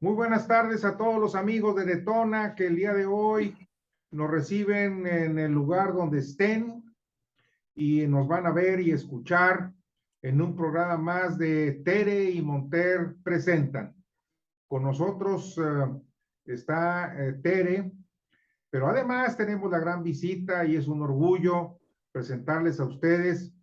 Muy buenas tardes a todos los amigos de Detona que el día de hoy nos reciben en el lugar donde estén y nos van a ver y escuchar en un programa más de Tere y Monter presentan. Con nosotros está Tere, pero además tenemos la gran visita y es un orgullo presentarles a ustedes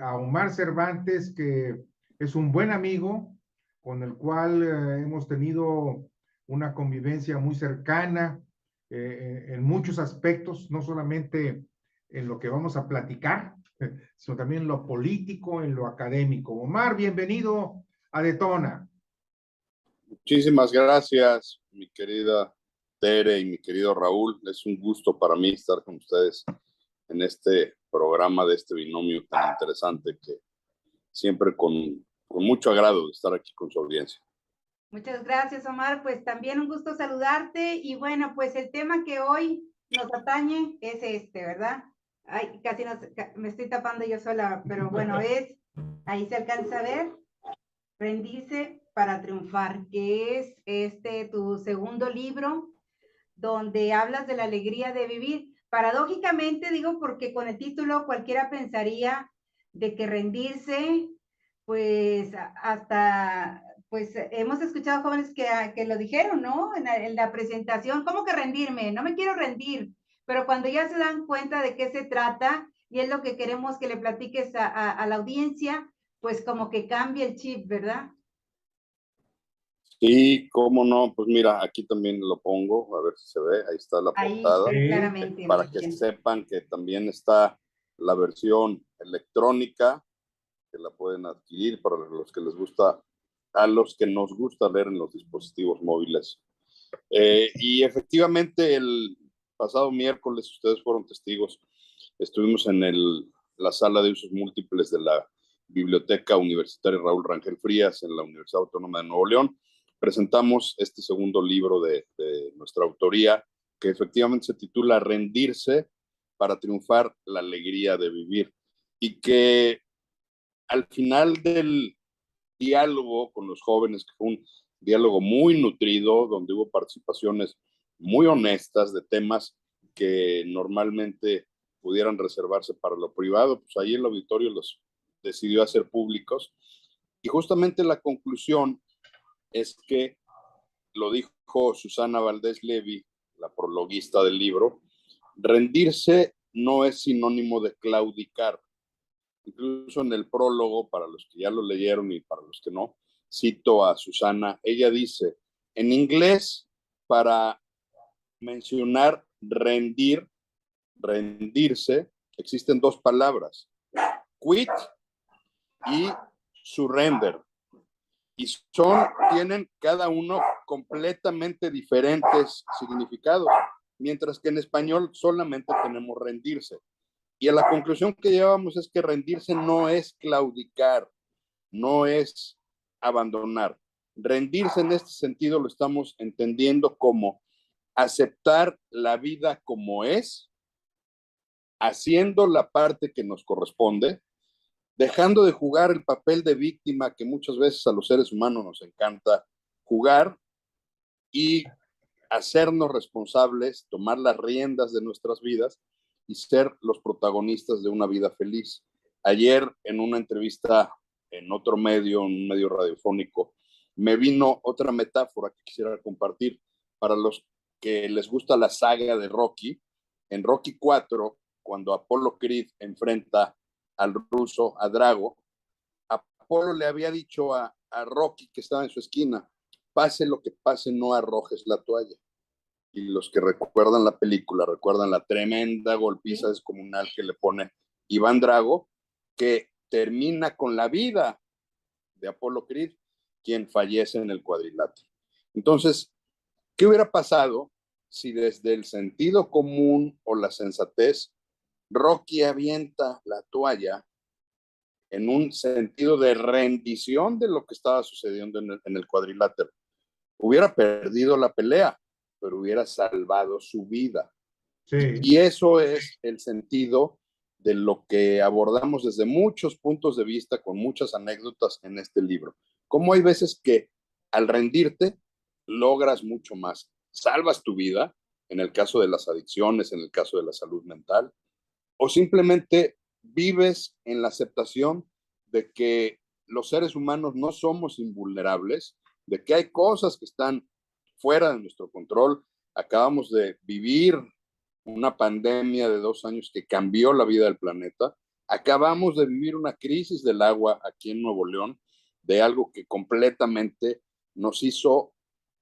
a Omar Cervantes, que es un buen amigo con el cual hemos tenido una convivencia muy cercana en muchos aspectos, no solamente en lo que vamos a platicar, sino también en lo político, en lo académico. Omar, bienvenido a Detona. Muchísimas gracias, mi querida Tere y mi querido Raúl. Es un gusto para mí estar con ustedes en este programa de este binomio tan interesante que siempre con mucho agrado de estar aquí con su audiencia. Muchas gracias, Omar. Pues también un gusto saludarte. Y bueno, pues el tema que hoy nos atañe es este, ¿verdad? Ay, me estoy tapando yo sola, pero bueno, ahí se alcanza a ver, rendirse para triunfar, que es tu segundo libro, donde hablas de la alegría de vivir. Paradójicamente digo, porque con el título cualquiera pensaría de que rendirse, pues hasta, pues hemos escuchado jóvenes que lo dijeron, ¿no? En la presentación, ¿cómo que rendirme? No me quiero rendir, pero cuando ya se dan cuenta de qué se trata, y es lo que queremos que le platiques a la audiencia, pues como que cambia el chip, ¿verdad? Y cómo no, pues mira, aquí también lo pongo, a ver si se ve, ahí está la Ahí portada, claramente. para que sepan que también está la versión electrónica, que la pueden adquirir para los que les gusta, a los que nos gusta leer en los dispositivos móviles. Y efectivamente, el pasado miércoles, ustedes fueron testigos, estuvimos en la sala de usos múltiples de la Biblioteca Universitaria Raúl Rangel Frías en la Universidad Autónoma de Nuevo León. Presentamos este segundo libro de nuestra autoría, que efectivamente se titula Rendirse para triunfar, la alegría de vivir, y que al final del diálogo con los jóvenes, que fue un diálogo muy nutrido, donde hubo participaciones muy honestas de temas que normalmente pudieran reservarse para lo privado, pues ahí el auditorio los decidió hacer públicos. Y justamente la conclusión es que, lo dijo Susana Valdés Levy, la prologuista del libro, rendirse no es sinónimo de claudicar. Incluso en el prólogo, para los que ya lo leyeron y para los que no, cito a Susana, ella dice, en inglés, para mencionar rendirse, existen dos palabras, quit y surrender. Y tienen cada uno completamente diferentes significados, mientras que en español solamente tenemos rendirse. Y a la conclusión que llevamos es que rendirse no es claudicar, no es abandonar. Rendirse en este sentido lo estamos entendiendo como aceptar la vida como es, haciendo la parte que nos corresponde, dejando de jugar el papel de víctima que muchas veces a los seres humanos nos encanta jugar, y hacernos responsables, tomar las riendas de nuestras vidas y ser los protagonistas de una vida feliz. Ayer, en una entrevista en otro medio, en un medio radiofónico, me vino otra metáfora que quisiera compartir para los que les gusta la saga de Rocky. En Rocky 4, cuando Apollo Creed enfrenta al ruso, a Drago, Apolo le había dicho a Rocky, que estaba en su esquina, pase lo que pase, no arrojes la toalla. Y los que recuerdan la película, recuerdan la tremenda golpiza descomunal que le pone Iván Drago, que termina con la vida de Apollo Creed, quien fallece en el cuadrilátero. Entonces, ¿qué hubiera pasado si desde el sentido común o la sensatez, Rocky avienta la toalla en un sentido de rendición de lo que estaba sucediendo en el cuadrilátero? Hubiera perdido la pelea, pero hubiera salvado su vida. Sí. Y eso es el sentido de lo que abordamos desde muchos puntos de vista, con muchas anécdotas en este libro. Cómo hay veces que al rendirte logras mucho más. Salvas tu vida, en el caso de las adicciones, en el caso de la salud mental, o simplemente vives en la aceptación de que los seres humanos no somos invulnerables, de que hay cosas que están fuera de nuestro control. Acabamos de vivir una pandemia de 2 años que cambió la vida del planeta. Acabamos de vivir una crisis del agua aquí en Nuevo León, de algo que completamente nos hizo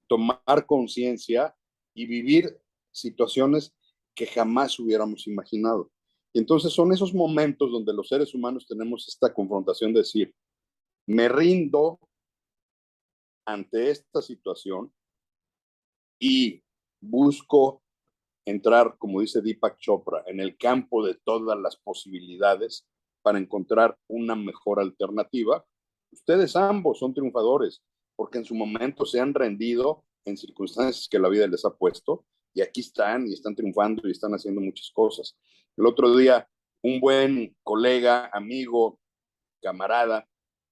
tomar conciencia y vivir situaciones que jamás hubiéramos imaginado. Y entonces son esos momentos donde los seres humanos tenemos esta confrontación de decir, me rindo ante esta situación y busco entrar, como dice Deepak Chopra, en el campo de todas las posibilidades para encontrar una mejor alternativa. Ustedes ambos son triunfadores porque en su momento se han rendido en circunstancias que la vida les ha puesto y aquí están y están triunfando y están haciendo muchas cosas. El otro día, un buen colega, amigo, camarada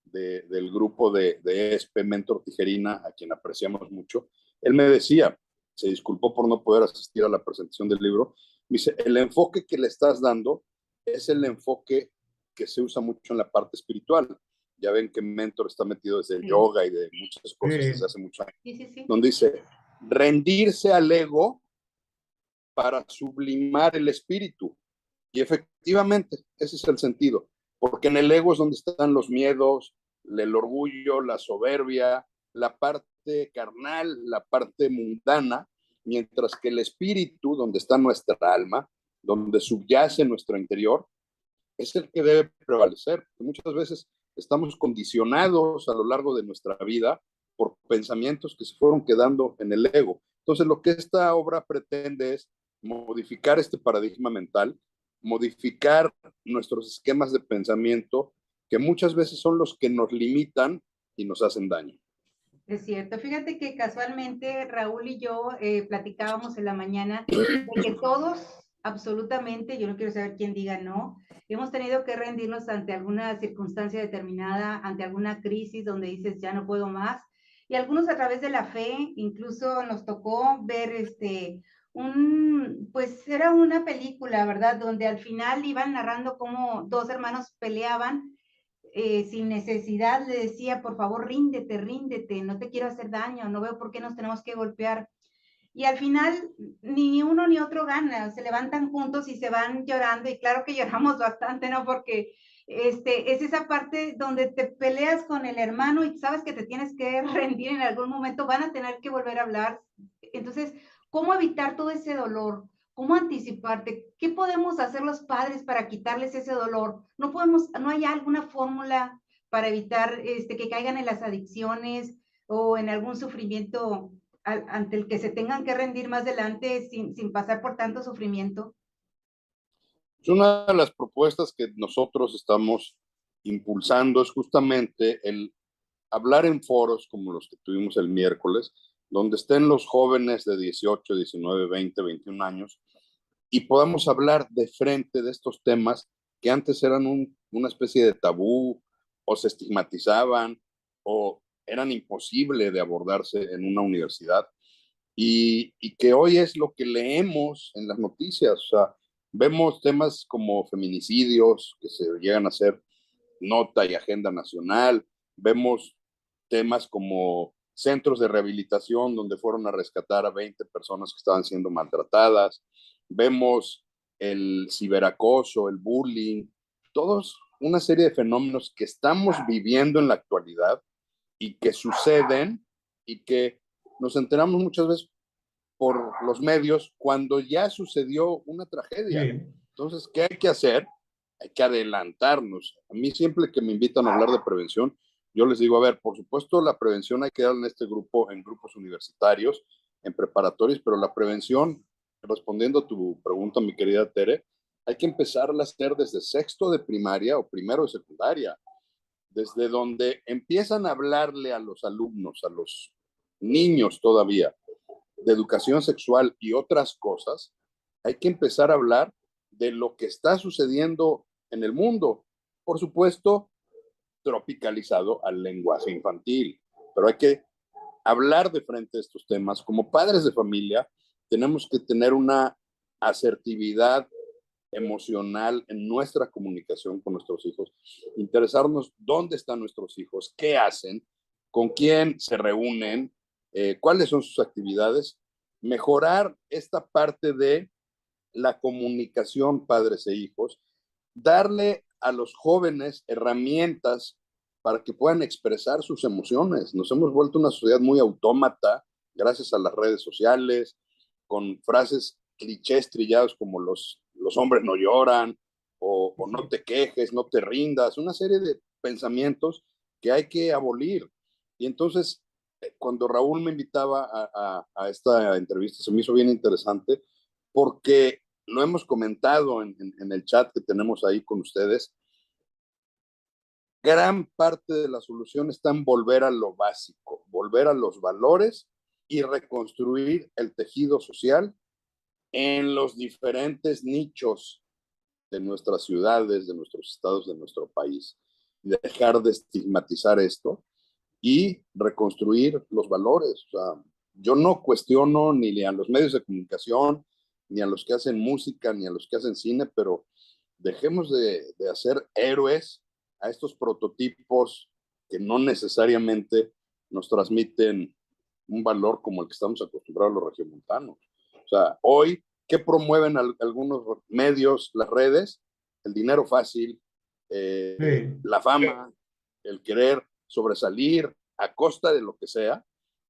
del grupo de ESP Mentor Tijerina, a quien apreciamos mucho, él me decía, se disculpó por no poder asistir a la presentación del libro, me dice, el enfoque que le estás dando es el enfoque que se usa mucho en la parte espiritual. Ya ven que Mentor está metido desde el yoga y de muchas cosas desde hace muchos años, donde dice, rendirse al ego para sublimar el espíritu. Y efectivamente, ese es el sentido, porque en el ego es donde están los miedos, el orgullo, la soberbia, la parte carnal, la parte mundana, mientras que el espíritu, donde está nuestra alma, donde subyace nuestro interior, es el que debe prevalecer. Muchas veces estamos condicionados a lo largo de nuestra vida por pensamientos que se fueron quedando en el ego. Entonces, lo que esta obra pretende es modificar este paradigma mental, modificar nuestros esquemas de pensamiento, que muchas veces son los que nos limitan y nos hacen daño. Es cierto. Fíjate que casualmente Raúl y yo platicábamos en la mañana de que todos, absolutamente, yo no quiero saber quién diga no, hemos tenido que rendirnos ante alguna circunstancia determinada, ante alguna crisis donde dices ya no puedo más. Y algunos a través de la fe, incluso nos tocó ver pues era una película, ¿verdad? Donde al final iban narrando cómo dos hermanos peleaban sin necesidad. Le decía, por favor, ríndete, ríndete, no te quiero hacer daño, no veo por qué nos tenemos que golpear. Y al final, ni uno ni otro gana, se levantan juntos y se van llorando, y claro que lloramos bastante, ¿no? Porque es esa parte donde te peleas con el hermano y sabes que te tienes que rendir en algún momento, van a tener que volver a hablar. Entonces, ¿cómo evitar todo ese dolor? ¿Cómo anticiparte? ¿Qué podemos hacer los padres para quitarles ese dolor? No hay alguna fórmula para evitar que caigan en las adicciones o en algún sufrimiento ante el que se tengan que rendir más adelante sin pasar por tanto sufrimiento? Es una de las propuestas que nosotros estamos impulsando, es justamente el hablar en foros como los que tuvimos el miércoles, donde estén los jóvenes de 18, 19, 20, 21 años y podamos hablar de frente de estos temas que antes eran una especie de tabú o se estigmatizaban o eran imposibles de abordarse en una universidad y que hoy es lo que leemos en las noticias. O sea, vemos temas como feminicidios que se llegan a ser nota y agenda nacional, vemos temas como centros de rehabilitación donde fueron a rescatar a 20 personas que estaban siendo maltratadas, vemos el ciberacoso, el bullying, todos una serie de fenómenos que estamos viviendo en la actualidad y que suceden y que nos enteramos muchas veces por los medios cuando ya sucedió una tragedia. Sí. Entonces, ¿qué hay que hacer? Hay que adelantarnos. A mí siempre que me invitan a hablar de prevención, yo les digo, a ver, por supuesto la prevención hay que dar en este grupo, en grupos universitarios, en preparatorios, pero la prevención, respondiendo a tu pregunta, mi querida Tere, hay que empezarla a hacer desde sexto de primaria o primero de secundaria, desde donde empiezan a hablarle a los alumnos, a los niños todavía, de educación sexual y otras cosas, hay que empezar a hablar de lo que está sucediendo en el mundo. Por supuesto, tropicalizado al lenguaje infantil, pero hay que hablar de frente a estos temas. Como padres de familia, tenemos que tener una asertividad emocional en nuestra comunicación con nuestros hijos, interesarnos dónde están nuestros hijos, qué hacen, con quién se reúnen, cuáles son sus actividades, mejorar esta parte de la comunicación padres e hijos, darle a los jóvenes herramientas para que puedan expresar sus emociones. Nos hemos vuelto una sociedad muy autómata gracias a las redes sociales, con frases clichés trillados como los hombres no lloran, o no te quejes, no te rindas, una serie de pensamientos que hay que abolir. Y entonces, cuando Raúl me invitaba a esta entrevista, se me hizo bien interesante, porque lo hemos comentado en el chat que tenemos ahí con ustedes. Gran parte de la solución está en volver a lo básico, volver a los valores y reconstruir el tejido social en los diferentes nichos de nuestras ciudades, de nuestros estados, de nuestro país. Dejar de estigmatizar esto y reconstruir los valores. O sea, yo no cuestiono ni a los medios de comunicación, ni a los que hacen música, ni a los que hacen cine, pero dejemos de hacer héroes a estos prototipos que no necesariamente nos transmiten un valor como el que estamos acostumbrados los regiomontanos. O sea, hoy, ¿qué promueven algunos medios, las redes? El dinero fácil, la fama, el querer sobresalir a costa de lo que sea.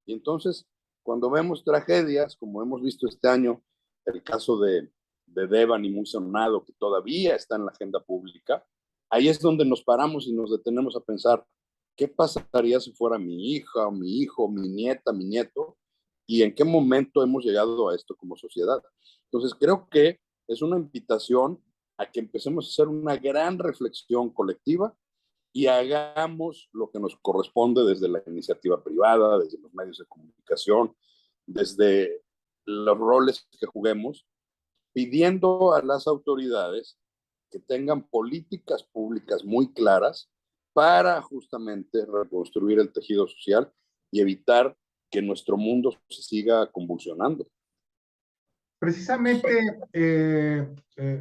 Y entonces, cuando vemos tragedias, como hemos visto este año, el caso de Devani, muy sonado, que todavía está en la agenda pública, ahí es donde nos paramos y nos detenemos a pensar, ¿qué pasaría si fuera mi hija, o mi hijo, mi nieta, mi nieto? ¿Y en qué momento hemos llegado a esto como sociedad? Entonces, creo que es una invitación a que empecemos a hacer una gran reflexión colectiva y hagamos lo que nos corresponde desde la iniciativa privada, desde los medios de comunicación, desde los roles que juguemos, pidiendo a las autoridades que tengan políticas públicas muy claras para justamente reconstruir el tejido social y evitar que nuestro mundo se siga convulsionando. Precisamente,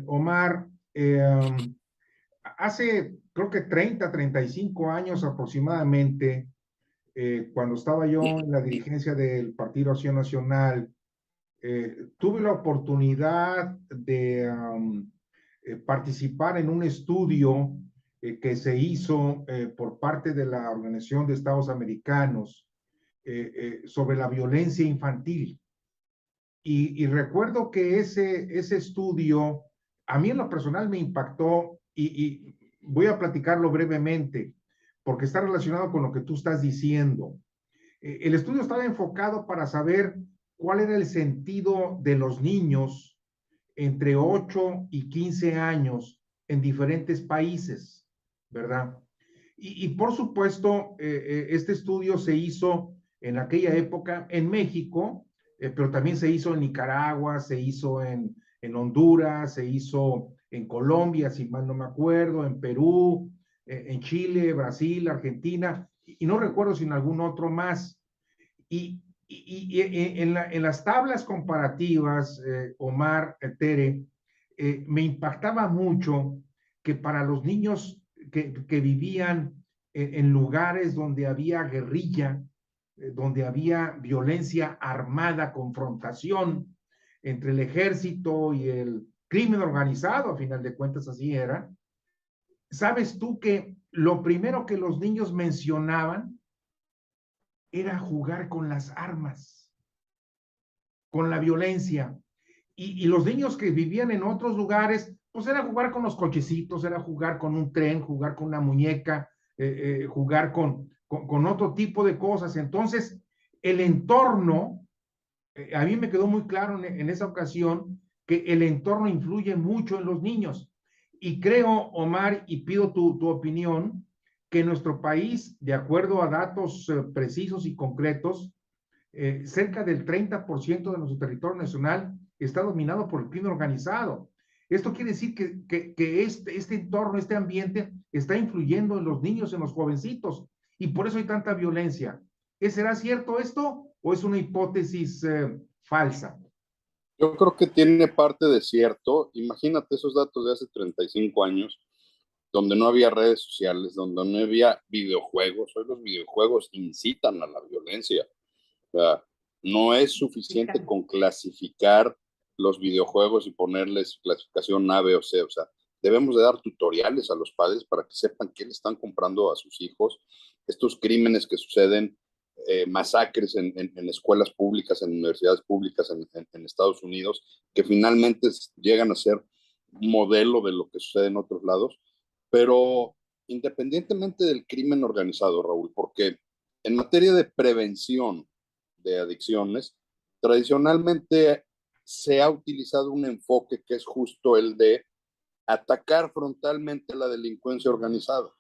Omar, hace creo que 35 años aproximadamente, cuando estaba yo en la dirigencia del Partido Acción Nacional, tuve la oportunidad de participar en un estudio que se hizo por parte de la Organización de Estados Americanos sobre la violencia infantil. Y recuerdo que ese estudio a mí en lo personal me impactó y voy a platicarlo brevemente porque está relacionado con lo que tú estás diciendo. El estudio estaba enfocado para saber cuál era el sentido de los niños entre 8 y 15 años en diferentes países, ¿verdad? Y por supuesto, este estudio se hizo en aquella época en México, pero también se hizo en Nicaragua, se hizo en Honduras, se hizo en Colombia, si mal no me acuerdo, en Perú, en Chile, Brasil, Argentina, y no recuerdo si en algún otro más. Y en las tablas comparativas, Omar, Tere, me impactaba mucho que para los niños que vivían en lugares donde había guerrilla, donde había violencia armada, confrontación entre el ejército y el crimen organizado, a final de cuentas así era, ¿sabes tú que lo primero que los niños mencionaban era jugar con las armas, con la violencia? Y los niños que vivían en otros lugares, pues era jugar con los cochecitos, era jugar con un tren, jugar con una muñeca, jugar con otro tipo de cosas. Entonces, el entorno, a mí me quedó muy claro en esa ocasión que el entorno influye mucho en los niños. Y creo, Omar, y pido tu opinión, que en nuestro país, de acuerdo a datos precisos y concretos, cerca del 30% de nuestro territorio nacional está dominado por el crimen organizado. Esto quiere decir que este entorno, este ambiente está influyendo en los niños, en los jovencitos, y por eso hay tanta violencia. ¿Será cierto esto o es una hipótesis falsa? Yo creo que tiene parte de cierto. Imagínate esos datos de hace 35 años, donde no había redes sociales, donde no había videojuegos. Hoy los videojuegos incitan a la violencia. O sea, no es suficiente con clasificar los videojuegos y ponerles clasificación A, B o C. O sea, debemos de dar tutoriales a los padres para que sepan qué le están comprando a sus hijos. Estos crímenes que suceden, masacres en escuelas públicas, en universidades públicas en Estados Unidos, que finalmente llegan a ser modelo de lo que sucede en otros lados. Pero independientemente del crimen organizado, Raúl, porque en materia de prevención de adicciones, tradicionalmente se ha utilizado un enfoque que es justo el de atacar frontalmente la delincuencia organizada.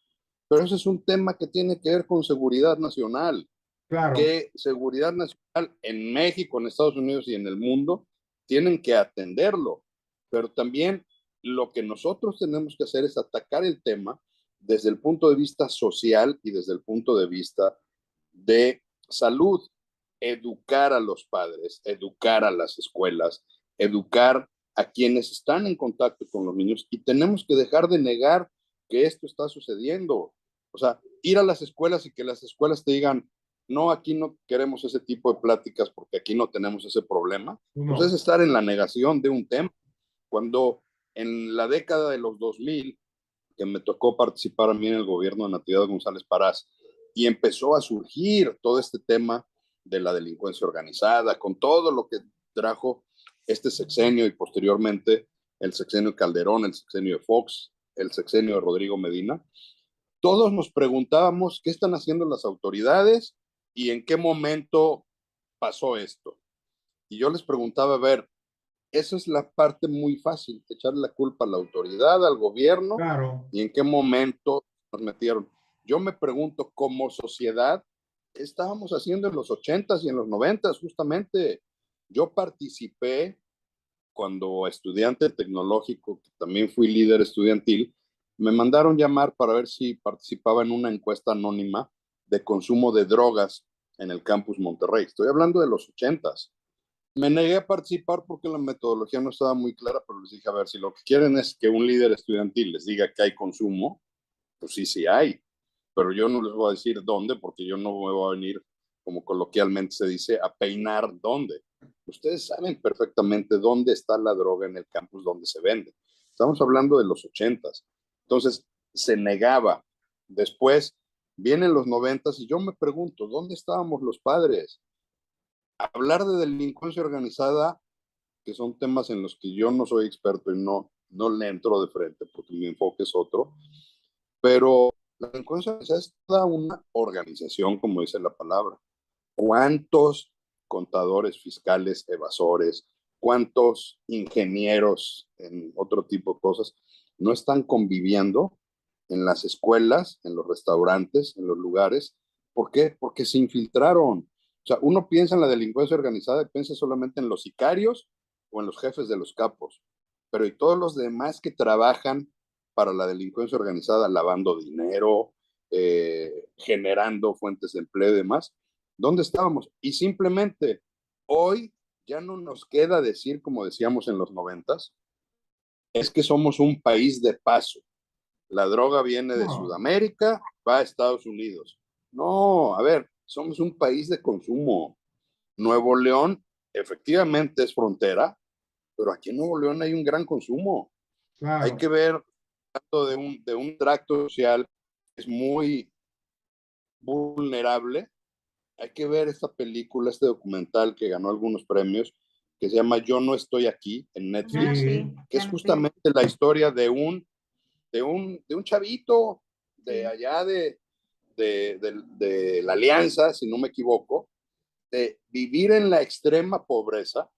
Pero ese es un tema que tiene que ver con seguridad nacional. Claro. Que seguridad nacional en México, en Estados Unidos y en el mundo tienen que atenderlo. Pero también lo que nosotros tenemos que hacer es atacar el tema desde el punto de vista social y desde el punto de vista de salud, educar a los padres, educar a las escuelas, educar a quienes están en contacto con los niños y tenemos que dejar de negar que esto está sucediendo. O sea, ir a las escuelas y que las escuelas te digan, no, aquí no queremos ese tipo de pláticas porque aquí no tenemos ese problema, pues es No. estar en la negación de un tema. Cuando en la década de los 2000, que me tocó participar a mí en el gobierno de Natividad González Parás, y empezó a surgir todo este tema de la delincuencia organizada, con todo lo que trajo este sexenio y posteriormente el sexenio Calderón, el sexenio de Fox, el sexenio de Rodrigo Medina, todos nos preguntábamos qué están haciendo las autoridades y en qué momento pasó esto. Y yo les preguntaba, a ver, esa es la parte muy fácil, echarle la culpa a la autoridad, al gobierno, Claro. y en qué momento nos metieron. Yo me pregunto, como sociedad, ¿qué estábamos haciendo en los 80s y en los 90s justamente? Yo participé cuando estudiante tecnológico, que también fui líder estudiantil, me mandaron llamar para ver si participaba en una encuesta anónima de consumo de drogas en el campus Monterrey. Estoy hablando de los 80s. Me negué a participar porque la metodología no estaba muy clara, pero les dije, a ver, si lo que quieren es que un líder estudiantil les diga que hay consumo, pues sí, sí hay, pero yo no les voy a decir dónde, porque yo no me voy a venir, como coloquialmente se dice, a peinar dónde. Ustedes saben perfectamente dónde está la droga en el campus donde se vende. Estamos hablando de los 80s. Entonces, se negaba. Después vienen los 90s y yo me pregunto, ¿dónde estábamos los padres? Hablar de delincuencia organizada, que son temas en los que yo no soy experto y no le entro de frente porque mi enfoque es otro, pero la delincuencia organizada es toda una organización, como dice la palabra. ¿Cuántos contadores fiscales evasores, cuántos ingenieros en otro tipo de cosas no están conviviendo en las escuelas, en los restaurantes, en los lugares? ¿Por qué? Porque se infiltraron. O sea, uno piensa en la delincuencia organizada y piensa solamente en los sicarios o en los jefes de los capos, pero y todos los demás que trabajan para la delincuencia organizada, lavando dinero, generando fuentes de empleo y demás, ¿dónde estábamos? Y simplemente hoy ya no nos queda decir, como decíamos en los 90s, es que somos un país de paso. La droga viene de No. Sudamérica, va a Estados Unidos. No, a ver, somos un país de consumo. Nuevo León efectivamente es frontera, pero aquí en Nuevo León hay un gran consumo. Hay Claro. que ver de un tracto social que es muy vulnerable. Hay que ver esta película, este documental que ganó algunos premios, que se llama Yo no estoy aquí en Ah, Netflix, Sí. sí, que ya es no estoy aquí. justamente la historia de un chavito de Sí. allá de la Alianza, si no me equivoco, de vivir en la extrema pobreza,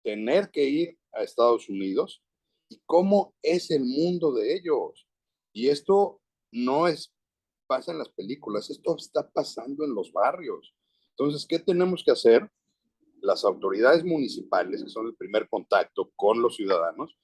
tener que ir a Estados Unidos y cómo es el mundo de ellos. Y esto no es, pasa en las películas, esto está pasando en los barrios. Entonces, ¿qué tenemos que hacer? Las autoridades municipales, que son el primer contacto con los ciudadanos,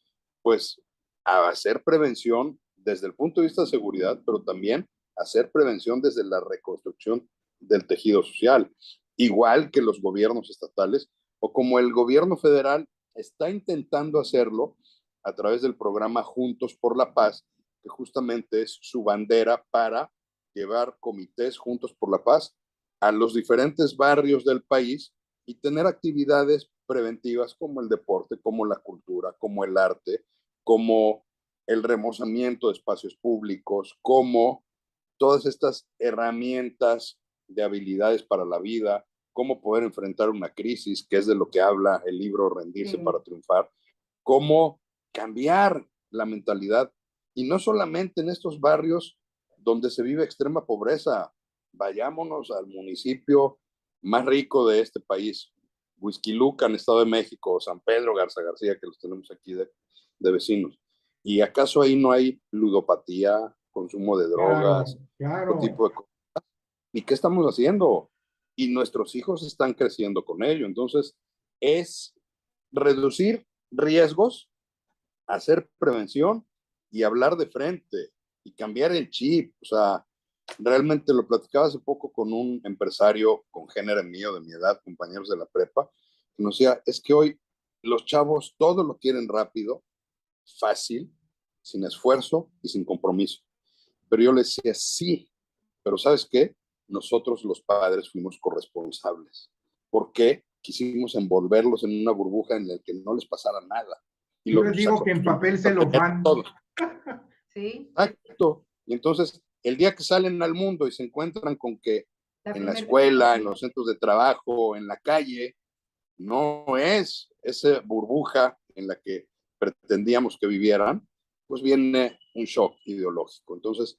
pues a hacer prevención desde el punto de vista de seguridad, pero también hacer prevención desde la reconstrucción del tejido social, igual que los gobiernos estatales o como el gobierno federal está intentando hacerlo a través del programa Juntos por la Paz, que justamente es su bandera para llevar comités Juntos por la Paz a los diferentes barrios del país y tener actividades preventivas como el deporte, como la cultura, como el arte, como el remozamiento de espacios públicos, como todas estas herramientas de habilidades para la vida, cómo poder enfrentar una crisis, que es de lo que habla el libro Rendirse para Triunfar, cómo cambiar la mentalidad, y no solamente en estos barrios donde se vive extrema pobreza. Vayámonos al municipio más rico de este país, Huixquilucan, Estado de México, San Pedro Garza García, que los tenemos aquí de vecinos. ¿Y acaso ahí no hay ludopatía, consumo de drogas, todo tipo de cosas? ¿Y qué estamos haciendo? Y nuestros hijos están creciendo con ello. Entonces, es reducir riesgos, hacer prevención y hablar de frente y cambiar el chip. O sea, realmente lo platicaba hace poco con un empresario congénere mío, de mi edad, compañeros de la prepa, que nos decía, es que hoy los chavos todo lo quieren rápido, fácil, sin esfuerzo y sin compromiso. Pero yo le decía, sí, pero ¿sabes qué? Nosotros los padres fuimos corresponsables. ¿Por qué? Quisimos envolverlos en una burbuja en la que no les pasara nada. Y yo les digo que en papel celofán. Todo. Sí. Exacto. Y entonces, el día que salen al mundo y se encuentran con que en la escuela, en los centros de trabajo, en la calle, no es esa burbuja en la que pretendíamos que vivieran, pues viene un shock ideológico. Entonces,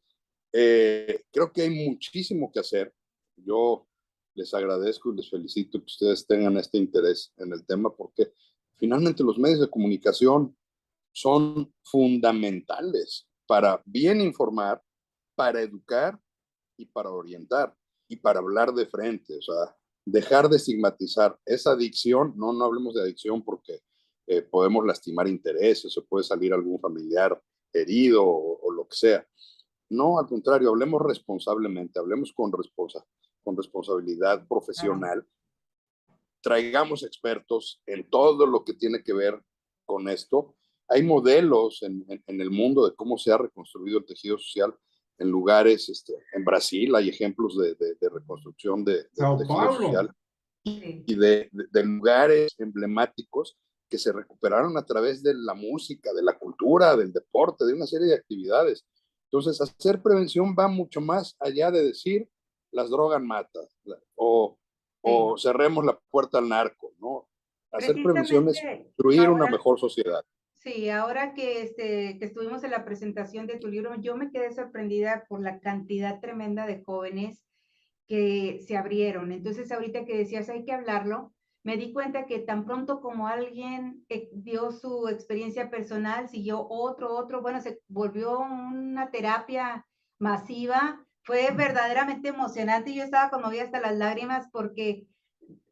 creo que hay muchísimo que hacer. Yo les agradezco y les felicito que ustedes tengan este interés en el tema, porque finalmente los medios de comunicación son fundamentales para bien informar, para educar y para orientar y para hablar de frente. O sea, dejar de estigmatizar esa adicción. No hablemos de adicción porque podemos lastimar intereses o puede salir algún familiar herido o lo que sea. No, al contrario, hablemos responsablemente, hablemos con responsabilidad profesional, traigamos expertos en todo lo que tiene que ver con esto. Hay modelos en el mundo de cómo se ha reconstruido el tejido social en lugares, en Brasil hay ejemplos de reconstrucción de tejido social y de lugares emblemáticos que se recuperaron a través de la música, de la cultura, del deporte, de una serie de actividades. Entonces, hacer prevención va mucho más allá de decir las drogas matan o cerremos la puerta al narco, ¿no? Hacer prevención es construir una mejor sociedad. Sí, ahora que estuvimos en la presentación de tu libro, yo me quedé sorprendida por la cantidad tremenda de jóvenes que se abrieron. Entonces, ahorita que decías, hay que hablarlo, me di cuenta que tan pronto como alguien dio su experiencia personal, siguió otro, bueno, se volvió una terapia masiva. Fue verdaderamente emocionante. Yo estaba conmovida hasta las lágrimas porque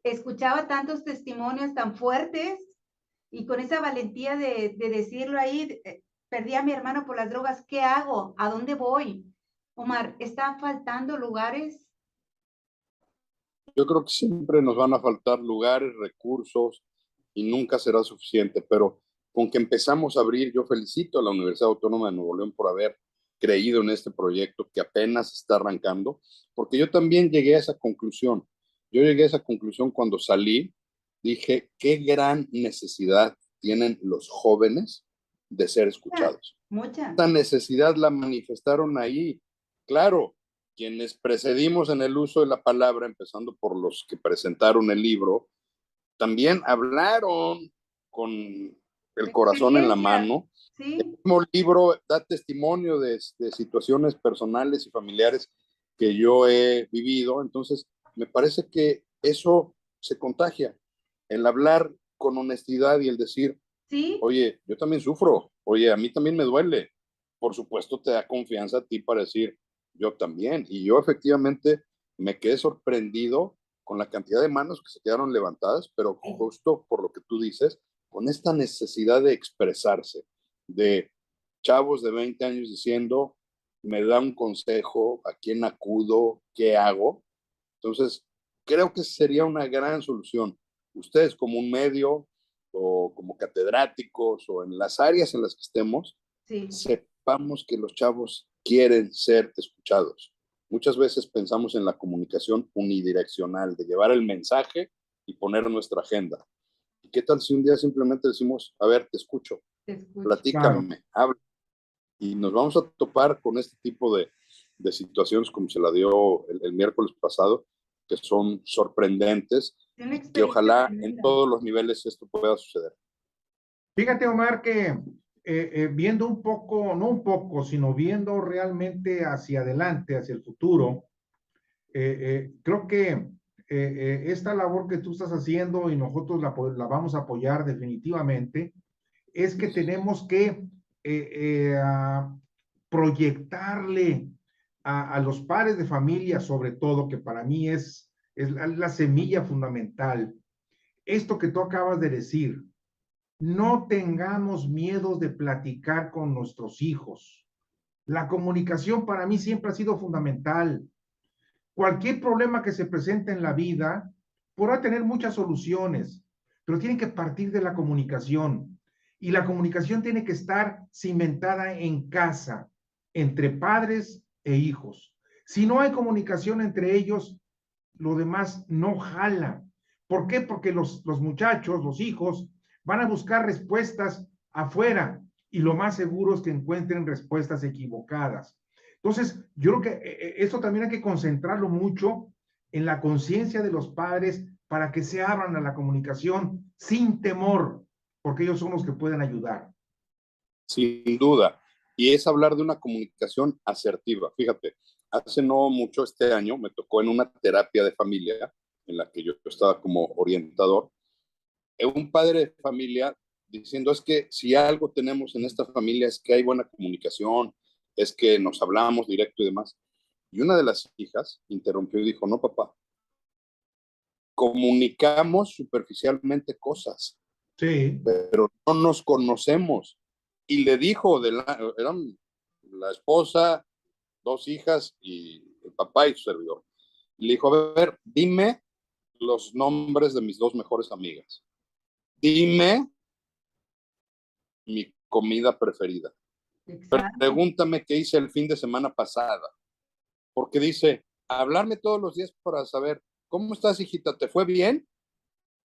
escuchaba tantos testimonios tan fuertes y con esa valentía de decirlo ahí, perdí a mi hermano por las drogas, ¿qué hago? ¿A dónde voy? Omar, ¿están faltando lugares? Yo creo que siempre nos van a faltar lugares, recursos y nunca será suficiente, pero con que empezamos a abrir, yo felicito a la Universidad Autónoma de Nuevo León por haber creído en este proyecto que apenas está arrancando, porque yo también llegué a esa conclusión. Yo llegué a esa conclusión cuando salí, dije, qué gran necesidad tienen los jóvenes de ser escuchados. Mucha. Esta necesidad la manifestaron ahí. Claro, quienes precedimos en el uso de la palabra, empezando por los que presentaron el libro, también hablaron con el corazón en la mano. ¿Sí? El mismo libro da testimonio de situaciones personales y familiares que yo he vivido, entonces me parece que eso se contagia, el hablar con honestidad y el decir, ¿sí? Oye, yo también sufro, oye, a mí también me duele. Por supuesto, te da confianza a ti para decir, yo también. Y yo efectivamente me quedé sorprendido con la cantidad de manos que se quedaron levantadas, pero justo por lo que tú dices, con esta necesidad de expresarse, de chavos de 20 años diciendo, me da un consejo, a quién acudo, qué hago. Entonces, creo que sería una gran solución. Ustedes como un medio o como catedráticos o en las áreas en las que estemos, Sí. sepamos que los chavos quieren ser escuchados. Muchas veces pensamos en la comunicación unidireccional, de llevar el mensaje y poner nuestra agenda. ¿Y qué tal si un día simplemente decimos, a ver, te escucho, Te escucho. Claro. platícame, habla? Y nos vamos a topar con este tipo de situaciones como se la dio el miércoles pasado, que son sorprendentes Es una y que experiencia ojalá en tremenda. todos los niveles esto pueda suceder. Fíjate, Omar, que viendo un poco, no un poco, sino viendo realmente hacia adelante, hacia el futuro, creo que esta labor que tú estás haciendo y nosotros la vamos a apoyar definitivamente, es que tenemos que proyectarle a los padres de familia, sobre todo, que para mí es la semilla fundamental, esto que tú acabas de decir. No tengamos miedo de platicar con nuestros hijos. La comunicación para mí siempre ha sido fundamental. Cualquier problema que se presente en la vida podrá tener muchas soluciones, pero tiene que partir de la comunicación. Y la comunicación tiene que estar cimentada en casa, entre padres e hijos. Si no hay comunicación entre ellos, lo demás no jala. ¿Por qué? Porque los muchachos, los hijos, van a buscar respuestas afuera y lo más seguro es que encuentren respuestas equivocadas. Entonces, yo creo que esto también hay que concentrarlo mucho en la conciencia de los padres para que se abran a la comunicación sin temor, porque ellos son los que pueden ayudar. Sin duda. Y es hablar de una comunicación asertiva. Fíjate, hace no mucho este año me tocó en una terapia de familia en la que yo estaba como orientador, un padre de familia diciendo es que si algo tenemos en esta familia es que hay buena comunicación, es que nos hablamos directo y demás. Y una de las hijas interrumpió y dijo, no, papá, comunicamos superficialmente cosas, Sí, pero no nos conocemos. Y le dijo, eran la esposa, dos hijas y el papá y su servidor. Y le dijo, a ver, dime los nombres de mis dos mejores amigas. Dime mi comida preferida. Exacto. Pregúntame qué hice el fin de semana pasada. Porque dice, hablarme todos los días para saber, ¿cómo estás, hijita? ¿Te fue bien?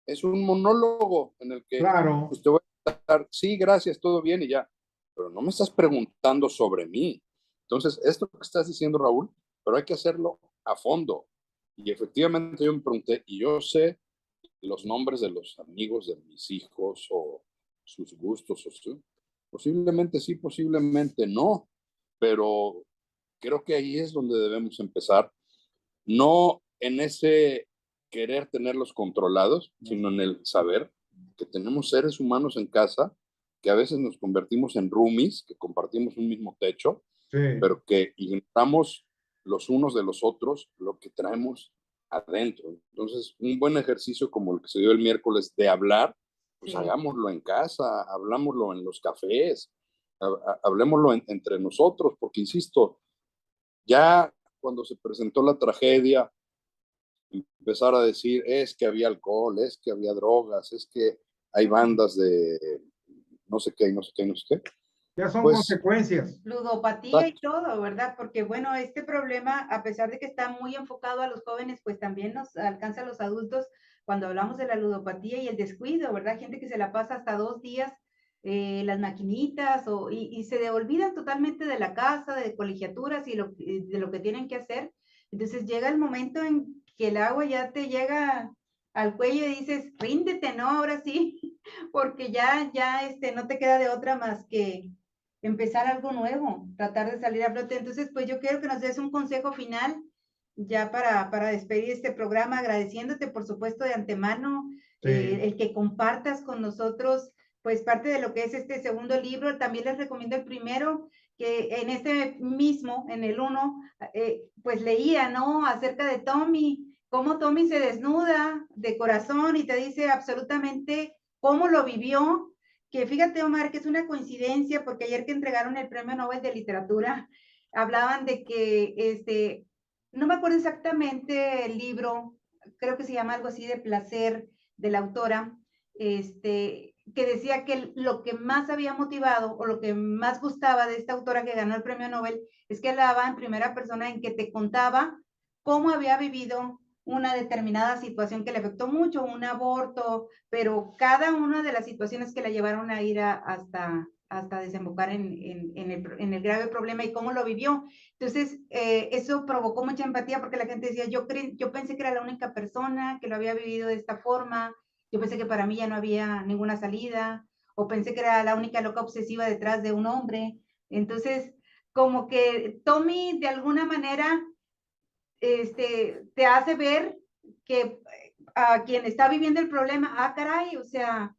Es un monólogo en el que claro. pues, te voy a estar, sí, gracias, todo bien y ya. Pero no me estás preguntando sobre mí. Entonces, esto que estás diciendo, Raúl, pero hay que hacerlo a fondo. Y efectivamente yo me pregunté, y yo sé los nombres de los amigos de mis hijos o sus gustos, posiblemente sí, posiblemente no, pero creo que ahí es donde debemos empezar, no en ese querer tenerlos controlados, sino en el saber que tenemos seres humanos en casa, que a veces nos convertimos en roomies, que compartimos un mismo techo, Sí, pero que ignoramos los unos de los otros lo que traemos adentro. Entonces, un buen ejercicio como el que se dio el miércoles de hablar, pues Sí. hagámoslo en casa, hablámoslo en los cafés, hablemoslo entre nosotros, porque insisto, ya cuando se presentó la tragedia, empezar a decir, es que había alcohol, es que había drogas, es que hay bandas de no sé qué, no sé qué, no sé qué, ya son pues, consecuencias. Ludopatía y todo, ¿verdad? Porque bueno, este problema, a pesar de que está muy enfocado a los jóvenes, pues también nos alcanza a los adultos cuando hablamos de la ludopatía y el descuido, ¿verdad? Gente que se la pasa hasta 2 días las maquinitas y se olvidan totalmente de la casa, de colegiaturas y de lo que tienen que hacer. Entonces llega el momento en que el agua ya te llega al cuello y dices, ríndete, ¿no? Ahora sí, porque ya no te queda de otra más que empezar algo nuevo, tratar de salir a flote. Entonces, pues yo quiero que nos des un consejo final ya para despedir este programa, agradeciéndote, por supuesto, de antemano, Sí, el que compartas con nosotros, pues parte de lo que es este segundo libro. También les recomiendo el primero, que en este mismo, en el 1, pues leía, ¿no? Acerca de Tommy, cómo Tommy se desnuda de corazón y te dice absolutamente cómo lo vivió, que fíjate, Omar, que es una coincidencia, porque ayer que entregaron el Premio Nobel de Literatura, hablaban de que no me acuerdo exactamente el libro, creo que se llama algo así de placer, de la autora, que decía que lo que más había motivado o lo que más gustaba de esta autora que ganó el premio Nobel es que hablaba en primera persona, en que te contaba cómo había vivido una determinada situación que le afectó mucho, un aborto, pero cada una de las situaciones que la llevaron a ir hasta desembocar en el grave problema y cómo lo vivió. Entonces, eso provocó mucha empatía porque la gente decía, yo pensé que era la única persona que lo había vivido de esta forma, yo pensé que para mí ya no había ninguna salida, o pensé que era la única loca obsesiva detrás de un hombre. Entonces, como que Tommy, de alguna manera, te hace ver que a quien está viviendo el problema, caray, o sea,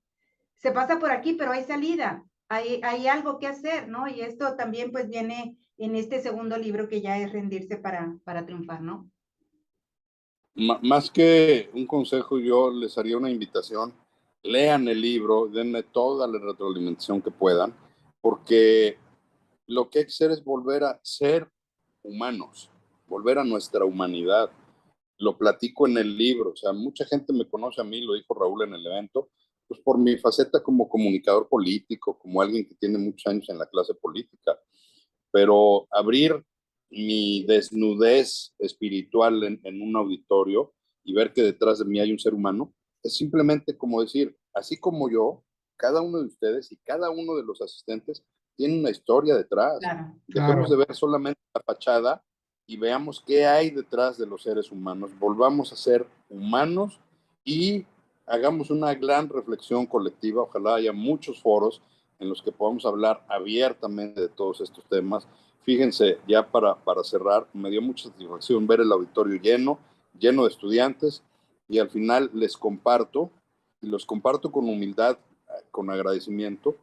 se pasa por aquí, pero hay salida, hay algo que hacer, ¿no? Y esto también pues viene en este segundo libro que ya es rendirse para triunfar, ¿no? Más que un consejo, yo les haría una invitación. Lean el libro, denle toda la retroalimentación que puedan, porque lo que hay que hacer es volver a ser humanos, volver a nuestra humanidad. Lo platico en el libro, o sea, mucha gente me conoce a mí, lo dijo Raúl en el evento, pues por mi faceta como comunicador político, como alguien que tiene muchos años en la clase política, pero abrir mi desnudez espiritual en un auditorio y ver que detrás de mí hay un ser humano, es simplemente como decir, así como yo, cada uno de ustedes y cada uno de los asistentes tiene una historia detrás. Claro. Dejemos de Claro. ver solamente la fachada y veamos qué hay detrás de los seres humanos. Volvamos a ser humanos y hagamos una gran reflexión colectiva. Ojalá haya muchos foros en los que podamos hablar abiertamente de todos estos temas. Fíjense, ya para cerrar, me dio mucha satisfacción ver el auditorio lleno de estudiantes, y al final les comparto, y los comparto con humildad, con agradecimiento.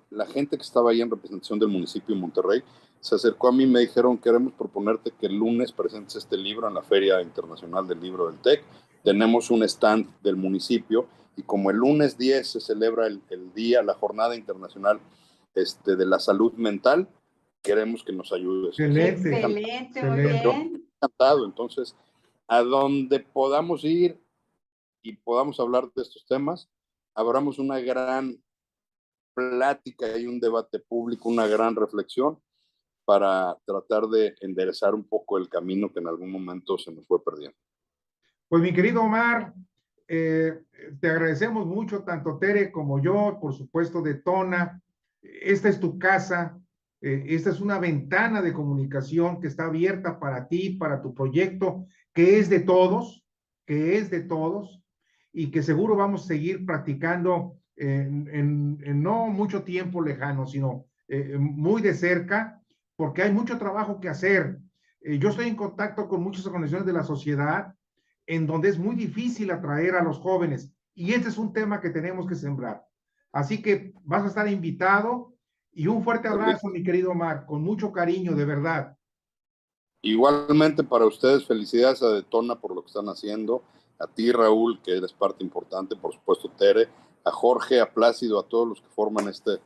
La gente que estaba ahí en representación del municipio de Monterrey se acercó a mí y me dijeron, queremos proponerte que el lunes presentes este libro en la Feria Internacional del Libro del TEC. Tenemos un stand del municipio, y como el lunes 10 se celebra el día, la Jornada Internacional de la Salud Mental, queremos que nos ayudes. Excelente. Excelente, muy Excelente. bien. Encantado. Entonces, a donde podamos ir y podamos hablar de estos temas, abramos una gran plática y un debate público, una gran reflexión para tratar de enderezar un poco el camino que en algún momento se nos fue perdiendo. Pues mi querido Omar, eh, te agradecemos mucho, tanto Tere como yo, por supuesto, de Tona. Esta es tu casa, esta es una ventana de comunicación que está abierta para ti, para tu proyecto, que es de todos, que es de todos, y que seguro vamos a seguir practicando en no mucho tiempo lejano, sino muy de cerca, porque hay mucho trabajo que hacer. Yo estoy en contacto con muchas organizaciones de la sociedad en donde es muy difícil atraer a los jóvenes, y este es un tema que tenemos que sembrar. Así que vas a estar invitado, y un fuerte abrazo, mi querido Omar, con mucho cariño, de verdad. Igualmente para ustedes, felicidades a Detona por lo que están haciendo, a ti Raúl, que eres parte importante, por supuesto Tere, a Jorge, a Plácido, a todos los que forman este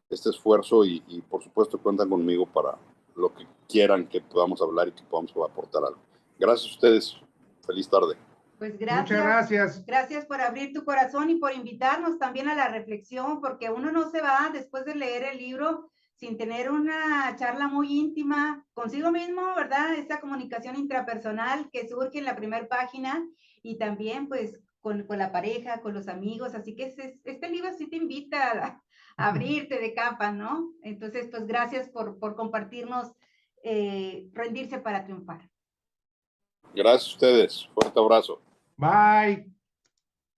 esfuerzo, y por supuesto cuentan conmigo para lo que quieran que podamos hablar y que podamos aportar algo. Gracias a ustedes, feliz tarde. Pues Muchas gracias. gracias. Gracias por abrir tu corazón y por invitarnos también a la reflexión, porque uno no se va después de leer el libro sin tener una charla muy íntima consigo mismo, ¿verdad? Esta comunicación intrapersonal que surge en la primera página, y también pues con la pareja, con los amigos. Así que este libro sí te invita a abrirte de capa, ¿no? Entonces, pues gracias por compartirnos Rendirse para Triunfar. Gracias a ustedes, fuerte abrazo. Bye.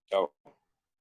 Chao.